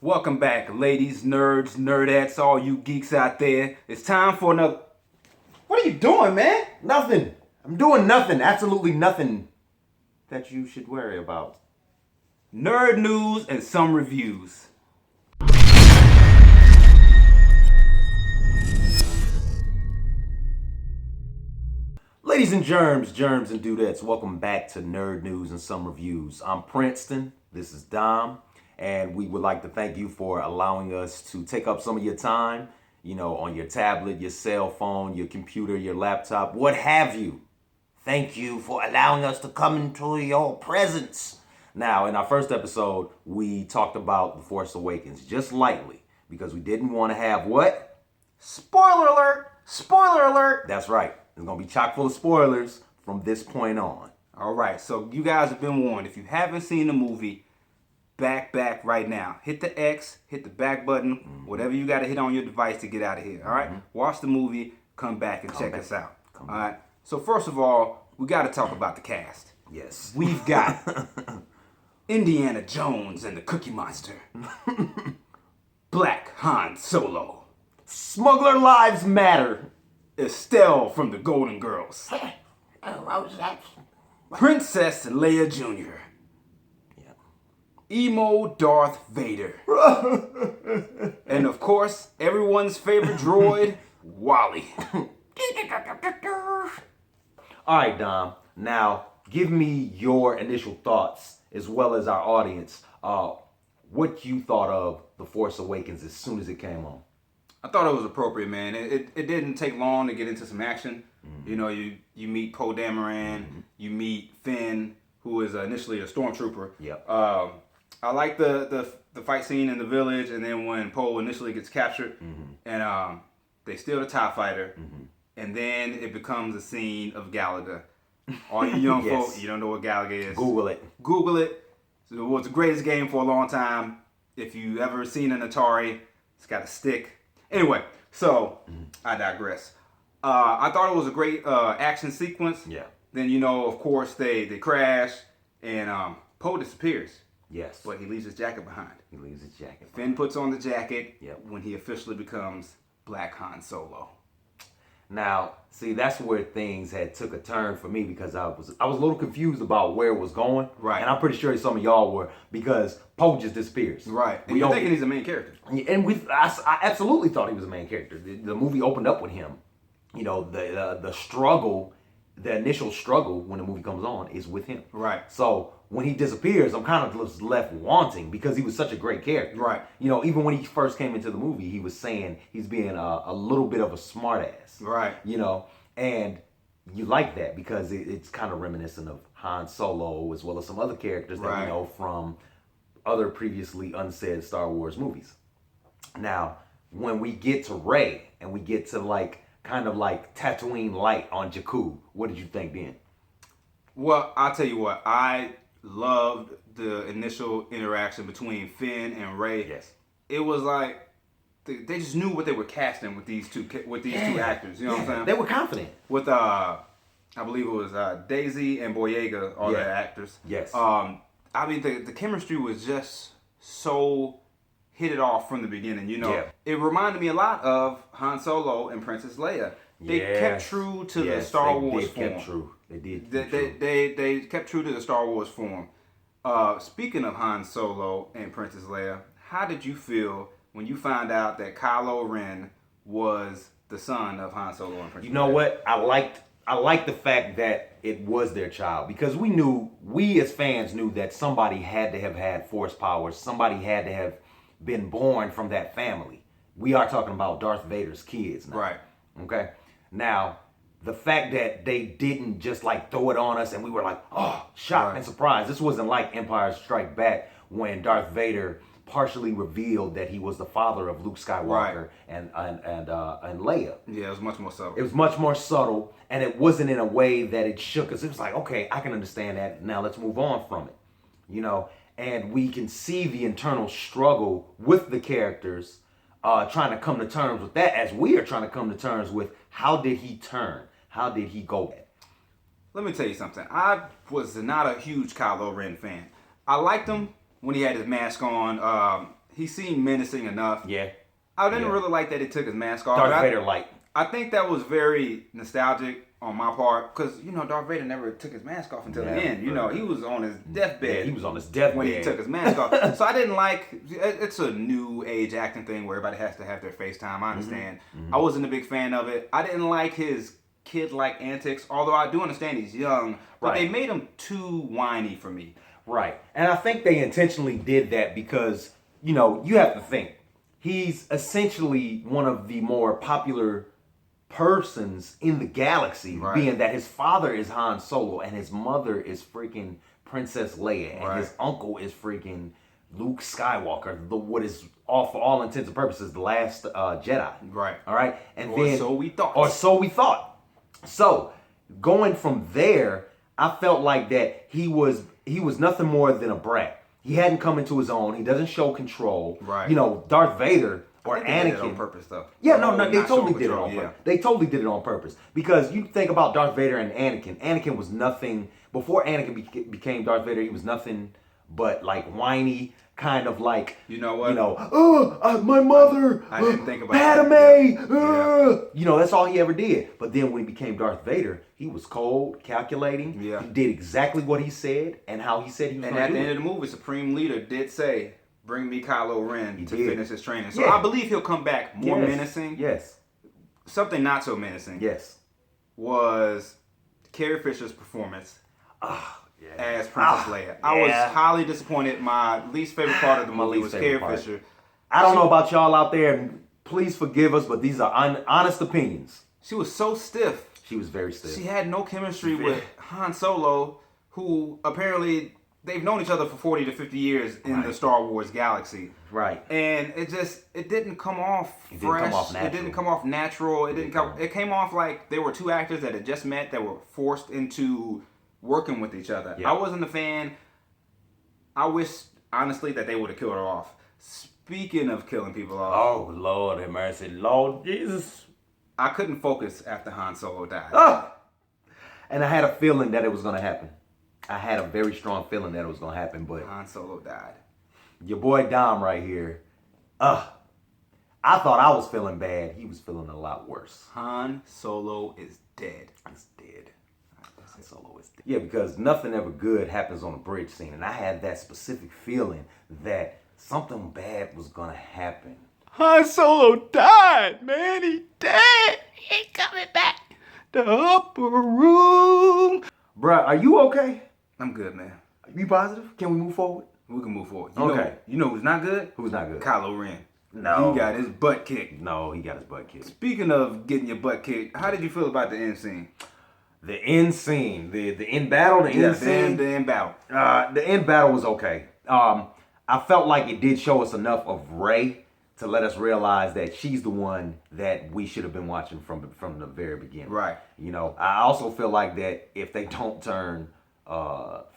Welcome back, ladies, nerds, nerdettes, all you geeks out there. It's time for another. What are you doing, man? Nothing. I'm doing nothing. Absolutely nothing that you should worry about. Nerd news and some reviews. Ladies and germs and dudettes, welcome back to Nerd News and Some Reviews. I'm Princeton, this is Dom, and we would like to thank you for allowing us to take up some of your time, on your tablet, your cell phone, your computer, your laptop, what have you. Thank you for allowing us to come into your presence. Now, in our first episode, we talked about The Force Awakens just lightly because we didn't want to have what? Spoiler alert! Spoiler alert! That's right. It's going to be chock full of spoilers from this point on. Alright, so you guys have been warned. If you haven't seen the movie, back right now. Hit the X, hit the back button, whatever you got to hit on your device to get out of here. Alright? Watch the movie, come back and check us out. Alright? So, first of all, we got to talk about the cast. Yes. We've got Indiana Jones and the Cookie Monster, Black Han Solo, Smuggler Lives Matter. Estelle from the Golden Girls, Princess Leia Jr., Emo Darth Vader, and of course, everyone's favorite droid, Wally. All right, Dom. Now, give me your initial thoughts, as well as our audience, what you thought of The Force Awakens as soon as it came on. I thought it was appropriate, man. It didn't take long to get into some action. You meet Poe Dameron, you meet Finn, who is initially a stormtrooper. Yep. I like the fight scene in the village, and then when Poe initially gets captured, and they steal the TIE fighter, and then it becomes a scene of Galaga. All you young Yes. folk, you don't know what Galaga is. Google it. Google it. So it was the greatest game for a long time. If you ever seen an Atari, it's got a stick. Anyway, so I digress. I thought it was a great action sequence. Yeah. Then of course they crash and Poe disappears, Yes. but he leaves his jacket behind. He leaves his jacket. Finn puts on the jacket Yep. when he officially becomes Black Han Solo. Now, see, that's where things had took a turn for me because I was a little confused about where it was going. Right. And I'm pretty sure some of y'all were because Poe just disappears. Right. And We you're don't- thinking he's the main character. And I absolutely thought he was a main character. The movie opened up with him. The struggle, the initial struggle when the movie comes on is with him. Right. So when he disappears, I'm kind of just left wanting because he was such a great character. Right. Even when he first came into the movie, he was saying he's being a little bit of a smartass. Right. And you like that because it's kind of reminiscent of Han Solo as well as some other characters that Right. we know from other previously unsaid Star Wars movies. Now, when we get to Rey and we get to kind of Tatooine light on Jakku, what did you think then? Well, I'll tell you what. I loved the initial interaction between Finn and Rey. Yes. It was like they just knew what they were casting with these two actors. You know what I'm saying? They were confident. With I believe it was Daisy and Boyega are the actors. Yes. I mean the chemistry was just so hit it off from the beginning. It reminded me a lot of Han Solo and Princess Leia. They kept true to the Star Wars form. They did. They kept true to the Star Wars form. Speaking of Han Solo and Princess Leia, how did you feel when you found out that Kylo Ren was the son of Han Solo and Princess Leia? You know what? I liked the fact that it was their child because we as fans knew that somebody had to have had force powers. Somebody had to have been born from that family. We are talking about Darth Vader's kids now. Right. Okay. Now, the fact that they didn't just throw it on us and we were shocked and surprised. This wasn't like Empire Strike Back when Darth Vader partially revealed that he was the father of Luke Skywalker and Leia. Yeah, it was much more subtle. It was much more subtle, and it wasn't in a way that it shook us. It was like, okay, I can understand that. Now let's move on from it. And we can see the internal struggle with the characters trying to come to terms with that as we are trying to come to terms with how did he turn? How did he go? Let me tell you something. I was not a huge Kylo Ren fan. I liked him when he had his mask on. he seemed menacing enough. Yeah. I didn't really like that he took his mask off. Darth Vader light. I think that was very nostalgic on my part because, you know, Darth Vader never took his mask off until the end. You know, he was on his deathbed. Yeah, he was on his deathbed when he took his mask off. So I didn't like, it's a new age acting thing where everybody has to have their FaceTime. I understand. I wasn't a big fan of it. I didn't like his kid-like antics, although I do understand he's young, but they made him too whiny for me. Right. And I think they intentionally did that because, you know, you have to think. He's essentially one of the more popular persons in the galaxy, being that his father is Han Solo and his mother is freaking Princess Leia and his uncle is freaking Luke Skywalker, what is for all intents and purposes the last Jedi. Right. All right. And or so we thought. Or so we thought. So going from there, I felt like that he was nothing more than a brat. He hadn't come into his own. He doesn't show control. Right. You know, Darth Vader or Anakin. Anakin. Did it on purpose, though. Yeah, no, they totally did it control, on purpose. They totally did it on purpose. Because you think about Darth Vader and Anakin. Anakin was nothing, before Anakin became Darth Vader, he was nothing but like whiny, kind of like, you know what? You know, my mother, I didn't think about Padme, that. you know, that's all he ever did. But then when he became Darth Vader, he was cold, calculating. Yeah. He did exactly what he said and how he said he was going to do it. And at the end of the movie, Supreme Leader did say, bring me Kylo Ren to finish his training. So I believe he'll come back more menacing. Yes. Something not so menacing. Yes. Was Carrie Fisher's performance as Princess Leia. I was Yeah. highly disappointed. My least favorite part of the movie was Carrie Fisher. I don't know about y'all out there. Please forgive us, but these are honest opinions. She was so stiff. She was very stiff. She had no chemistry with Han Solo, who apparently they've known each other for 40 to 50 years in the Star Wars galaxy. Right. And it didn't come off fresh. Didn't come off natural. It didn't come off natural. It came off like they were two actors that had just met that were forced into working with each other. Yeah. I wasn't a fan. I wish, honestly, that they would have killed her off. Speaking of killing people off. Oh, Lord have mercy. Lord Jesus. I couldn't focus after Han Solo died. And I had a feeling that it was going to happen. I had a very strong feeling that it was going to happen, but Han Solo died. Your boy Dom right here, I thought I was feeling bad. He was feeling a lot worse. Han Solo is dead. He's dead. Han Solo is dead. Yeah, because nothing ever good happens on a bridge scene. And I had that specific feeling that something bad was going to happen. Han Solo died, man. He dead. He ain't coming back. The upper room. Bruh, are you okay? I'm good, man. Are you positive? Can we move forward? We can move forward. Okay. You know who's not good? Who's not good? Kylo Ren. No. He got his butt kicked. No, he got his butt kicked. Speaking of getting your butt kicked, how did you feel about the end scene? The end scene. The end battle, the end scene. The end battle. The end battle was okay. I felt like it did show us enough of Rey to let us realize that she's the one that we should have been watching from the very beginning. Right. You know, I also feel like that if they don't turn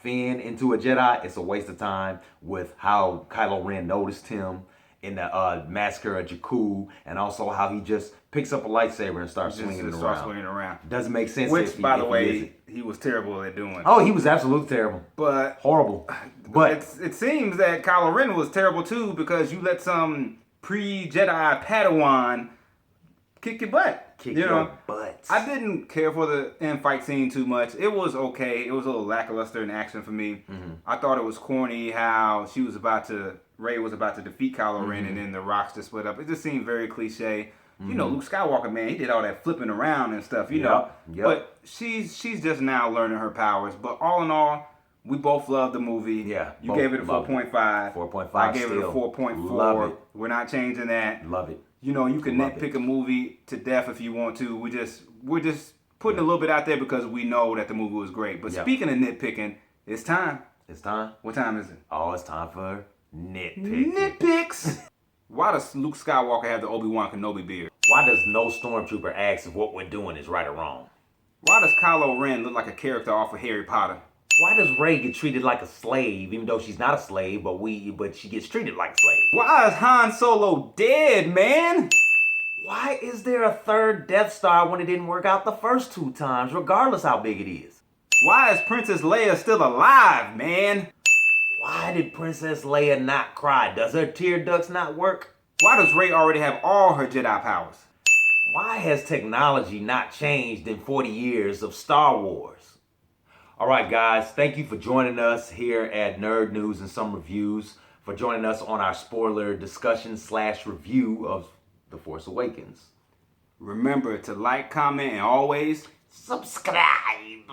Finn into a Jedi, it's a waste of time with how Kylo Ren noticed him in the massacre of Jakku, and also how he just picks up a lightsaber and starts swinging it around. Doesn't make sense. Which, by the way, he was terrible at doing. Oh, he was absolutely terrible. But horrible. But it seems that Kylo Ren was terrible too, because you let some pre-Jedi Padawan kick your butt. Kick your butt. I didn't care for the end fight scene too much. It was okay. It was a little lackluster in action for me. Mm-hmm. I thought it was corny how Rey was about to defeat Kylo Ren, and then the rocks just split up. It just seemed very cliche. You know, Luke Skywalker, man, he did all that flipping around and stuff, you know. Yep. But she's just now learning her powers. But all in all, we both loved the movie. Yeah. You gave it a 4.5. 4.5. I gave it a 4.4. Love it. We're not changing that. Love it. You know, you can nitpick a movie to death if you want to. We're just putting a little bit out there because we know that the movie was great. But speaking of nitpicking, it's time. It's time. What time is it? Oh, it's time for nitpicking. Nitpicks. Why does Luke Skywalker have the Obi-Wan Kenobi beard? Why does no stormtrooper ask if what we're doing is right or wrong? Why does Kylo Ren look like a character off of Harry Potter? Why does Rey get treated like a slave, even though she's not a slave, but she gets treated like a slave? Why is Han Solo dead, man? Why is there a third Death Star when it didn't work out the first 2 times, regardless how big it is? Why is Princess Leia still alive, man? Why did Princess Leia not cry? Does her tear ducts not work? Why does Rey already have all her Jedi powers? Why has technology not changed in 40 years of Star Wars? All right, guys, thank you for joining us here at Nerd News and Some Reviews, for joining us on our spoiler discussion / review of The Force Awakens. Remember to like, comment, and always Subscribe.